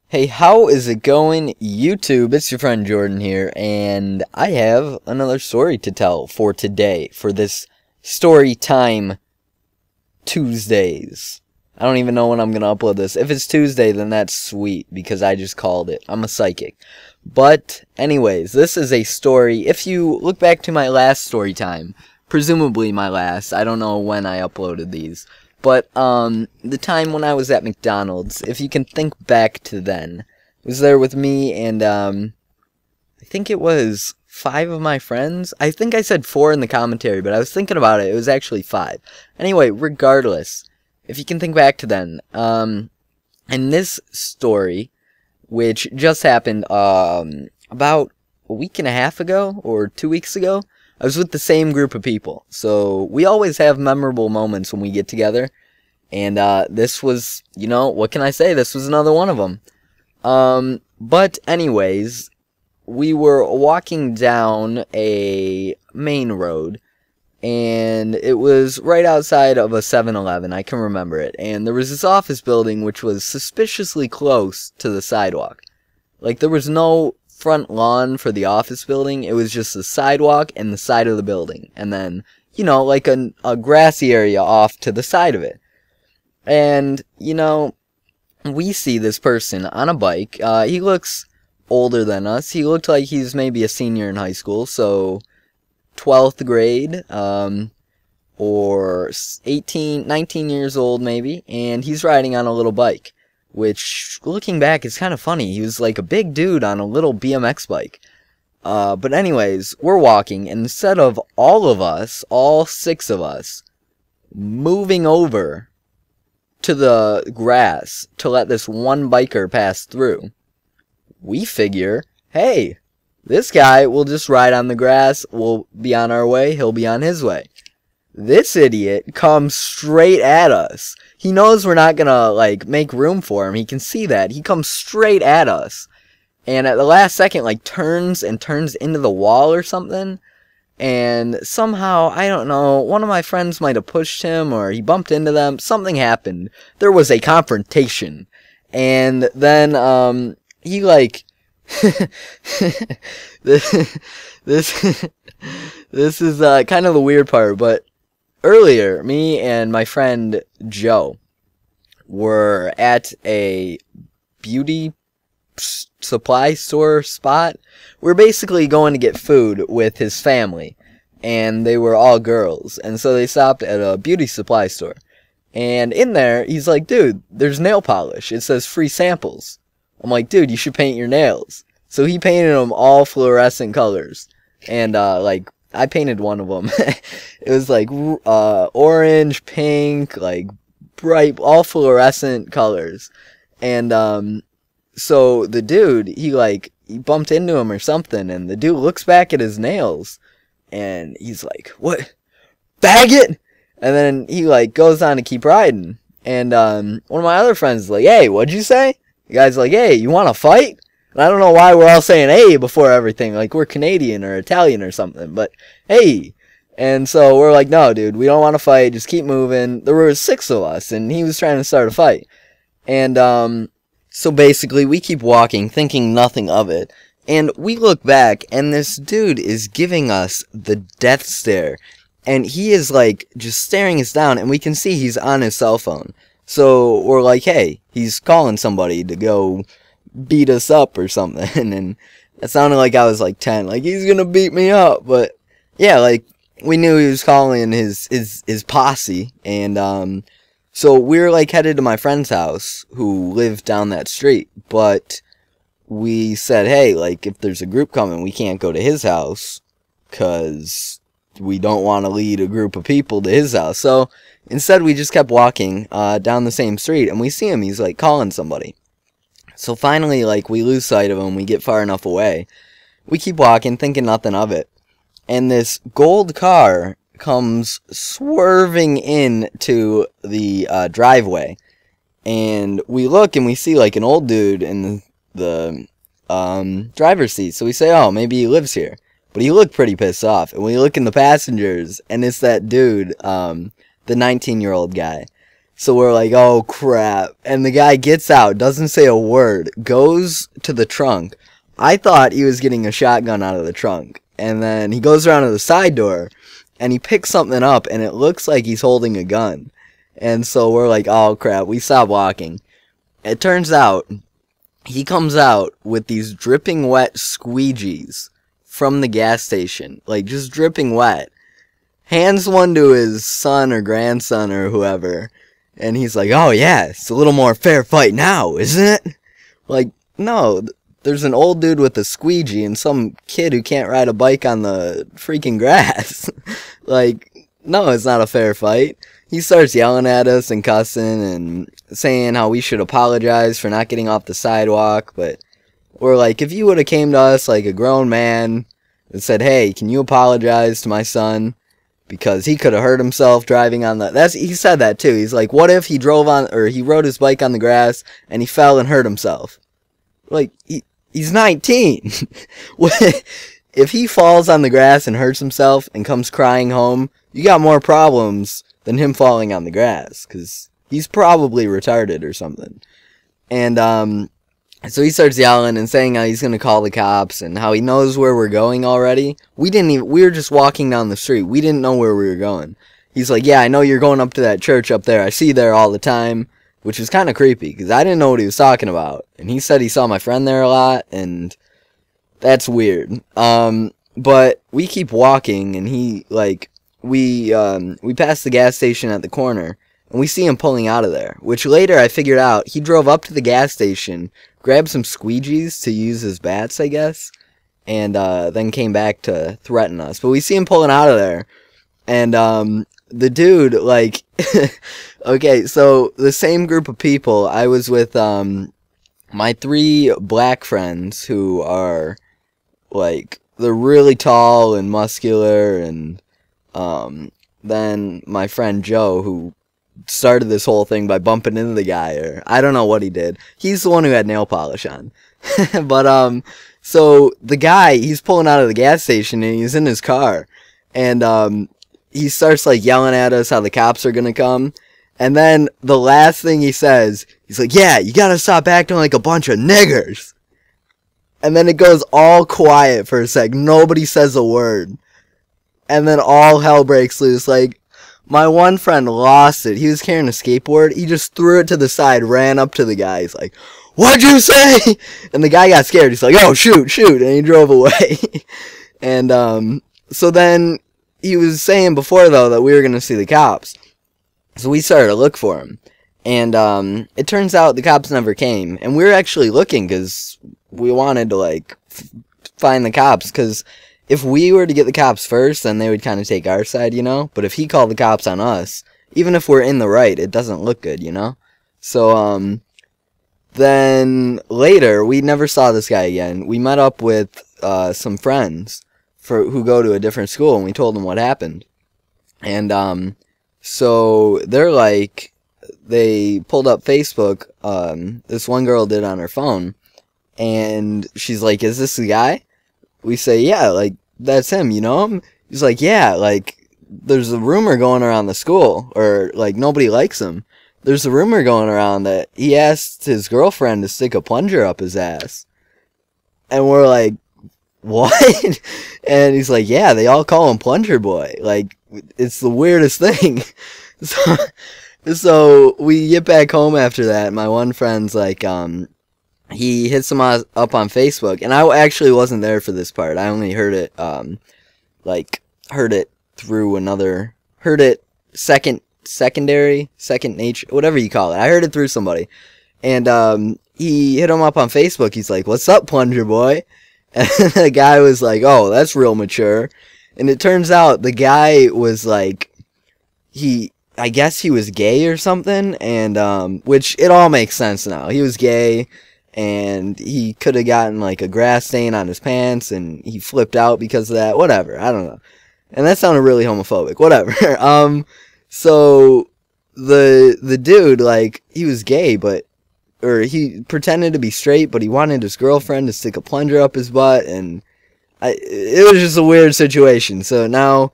Hey, how is it going, YouTube? It's your friend Jordan here, and I have another story to tell for today, for this Story Time Tuesdays. I don't even know when I'm going to upload this. If it's Tuesday, then that's sweet, because I just called it. I'm a psychic. But, anyways, this is a story. If you look back to my last story time, presumably my last, I don't know when I uploaded these, but, the time when I was at McDonald's, if you can think back to then, I was there with me and, I think it was 5 of my friends. I think I said 4 in the commentary, but I was thinking about it. It was actually 5. Anyway, regardless, if you can think back to then, in this story, which just happened, about a week and a half ago, or 2 weeks ago, I was with the same group of people, so we always have memorable moments when we get together, and this was, you know, what can I say, this was another one of them. But anyways, we were walking down a main road, and it was right outside of a 7-Eleven, I can remember it, and there was this office building which was suspiciously close to the sidewalk. Like, there was no front lawn for the office building, it was just the sidewalk and the side of the building, and then, you know, like a grassy area off to the side of it. And, you know, we see this person on a bike. He looks older than us. He looked like he's maybe a senior in high school, so 12th grade, or 18, 19 years old maybe, and he's riding on a little bike. Which, looking back, is kind of funny. He was like a big dude on a little BMX bike. But anyways, we're walking, and instead of all of us, all 6 of us, moving over to the grass to let this one biker pass through, we figure, hey, this guy will just ride on the grass, we'll be on our way, he'll be on his way. This idiot comes straight at us. He knows we're not gonna, like, make room for him. He can see that. He comes straight at us. And at the last second, like, turns into the wall or something. And somehow, I don't know, one of my friends might have pushed him or he bumped into them. Something happened. There was a confrontation. And then, he, like, this is, kind of the weird part, but earlier, me and my friend Joe were at a beauty supply store spot. We're basically going to get food with his family, and they were all girls, and so they stopped at a beauty supply store. And in there, he's like, dude, there's nail polish. It says free samples. I'm like, dude, you should paint your nails. So he painted them all fluorescent colors, and like, I painted one of them. It was like orange, pink, like bright, all fluorescent colors. And so the dude, he bumped into him or something, and the dude looks back at his nails, and he's like, "What, faggot?" And then he like goes on to keep riding. And one of my other friends is like, "Hey, what'd you say?" The guy's like, "Hey, you want to fight?" And I don't know why we're all saying hey before everything, like we're Canadian or Italian or something, but hey. And so we're like, no, dude, we don't want to fight, just keep moving. There were 6 of us, and he was trying to start a fight. And, so basically, we keep walking, thinking nothing of it. And we look back, and this dude is giving us the death stare. And he is, like, just staring us down, and we can see he's on his cell phone. So we're like, hey, he's calling somebody to go beat us up or something. And it sounded like I was like 10, like he's gonna beat me up. But yeah, like we knew he was calling his posse. And so we were like headed to my friend's house who lived down that street, but we said, hey, like if there's a group coming, we can't go to his house because we don't want to lead a group of people to his house. So instead we just kept walking down the same street, and we see him, he's like calling somebody. So finally, like, we lose sight of him, we get far enough away. We keep walking, thinking nothing of it. And this gold car comes swerving into the driveway. And we look and we see, like, an old dude in the driver's seat. So we say, oh, maybe he lives here. But he looked pretty pissed off. And we look in the passengers, and it's that dude, the 19-year-old guy. So we're like, oh crap. And the guy gets out, doesn't say a word, goes to the trunk. I thought he was getting a shotgun out of the trunk. And then he goes around to the side door, and he picks something up, and it looks like he's holding a gun. And so we're like, oh crap, we stop walking. It turns out, he comes out with these dripping wet squeegees from the gas station. Like, just dripping wet. Hands one to his son or grandson or whoever. And he's like, oh yeah, it's a little more fair fight now, isn't it? Like, no, there's an old dude with a squeegee and some kid who can't ride a bike on the freaking grass. Like, no, it's not a fair fight. He starts yelling at us and cussing and saying how we should apologize for not getting off the sidewalk. But we're like, if you would have came to us like a grown man and said, hey, can you apologize to my son? Because he could have hurt himself driving on the... He said that too. He's like, what if he he rode his bike on the grass and he fell and hurt himself? Like, he's 19. If he falls on the grass and hurts himself and comes crying home, you got more problems than him falling on the grass. Because he's probably retarded or something. And, so he starts yelling and saying how he's going to call the cops and how he knows where we're going already. We were just walking down the street. We didn't know where we were going. He's like, yeah, I know you're going up to that church up there. I see you there all the time, which is kind of creepy because I didn't know what he was talking about. And he said he saw my friend there a lot, and that's weird. But we keep walking, and we pass the gas station at the corner, and we see him pulling out of there, which later I figured out he drove up to the gas station, grabbed some squeegees to use as bats, I guess, and then came back to threaten us. But we see him pulling out of there, and the dude, like, okay, so the same group of people, I was with my 3 black friends who are, like, they're really tall and muscular, and then my friend Joe, who started this whole thing by bumping into the guy, or I don't know what he did. He's the one who had nail polish on. But so the guy, he's pulling out of the gas station and he's in his car, and he starts like yelling at us how the cops are gonna come, and then the last thing he says, he's like, yeah, you gotta stop acting like a bunch of niggers. And then it goes all quiet for a sec. Nobody says a word. And then all hell breaks loose. Like, my one friend lost it. He was carrying a skateboard. He just threw it to the side, ran up to the guy. He's like, what'd you say? And the guy got scared. He's like, oh, shoot. And he drove away. And so then he was saying before, though, that we were going to see the cops. So we started to look for him. And it turns out the cops never came. And we were actually looking because we wanted to, like, find the cops. Because if we were to get the cops first, then they would kind of take our side, you know? But if he called the cops on us, even if we're in the right, it doesn't look good, you know? So, then later, we never saw this guy again. We met up with some friends who go to a different school, and we told them what happened. And so they're like, they pulled up Facebook, this one girl did on her phone, and she's like, is this the guy? We say, yeah, like, that's him, you know him? He's like, yeah, like, there's a rumor going around the school, or, like, nobody likes him. There's a rumor going around that he asked his girlfriend to stick a plunger up his ass. And we're like, what? And he's like, yeah, they all call him Plunger Boy. Like, it's the weirdest thing. So we get back home after that. My one friend's like, he hits him up on Facebook, and I actually wasn't there for this part. I only heard it, heard it through second nature, whatever you call it. I heard it through somebody, and he hit him up on Facebook. He's like, what's up, Plunger Boy? And the guy was like, oh, that's real mature. And it turns out the guy was like, I guess he was gay or something, and which it all makes sense now. He was gay, and he could have gotten like a grass stain on his pants, and he flipped out because of that. Whatever, I don't know. And that sounded really homophobic. Whatever. So the dude, like, he was gay, or he pretended to be straight, but he wanted his girlfriend to stick a plunger up his butt, and it was just a weird situation. So now,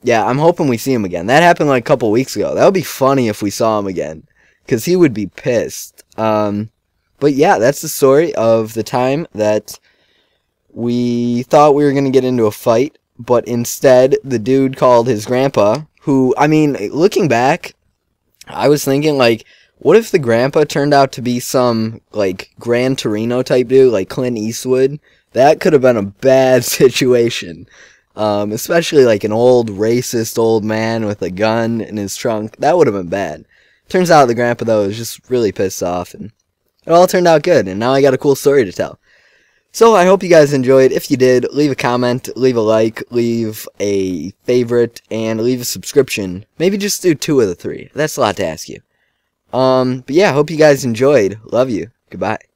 yeah, I'm hoping we see him again. That happened like a couple weeks ago. That would be funny if we saw him again, because he would be pissed. But yeah, that's the story of the time that we thought we were going to get into a fight, but instead the dude called his grandpa, who, I mean, looking back, I was thinking, like, what if the grandpa turned out to be some, like, Gran Torino type dude, like Clint Eastwood? That could have been a bad situation. Especially like an old racist old man with a gun in his trunk. That would have been bad. Turns out the grandpa, though, was just really pissed off, and it all turned out good, and now I got a cool story to tell. So I hope you guys enjoyed. If you did, leave a comment, leave a like, leave a favorite, and leave a subscription. Maybe just do 2 of the 3. That's a lot to ask you. But yeah, hope you guys enjoyed. Love you. Goodbye.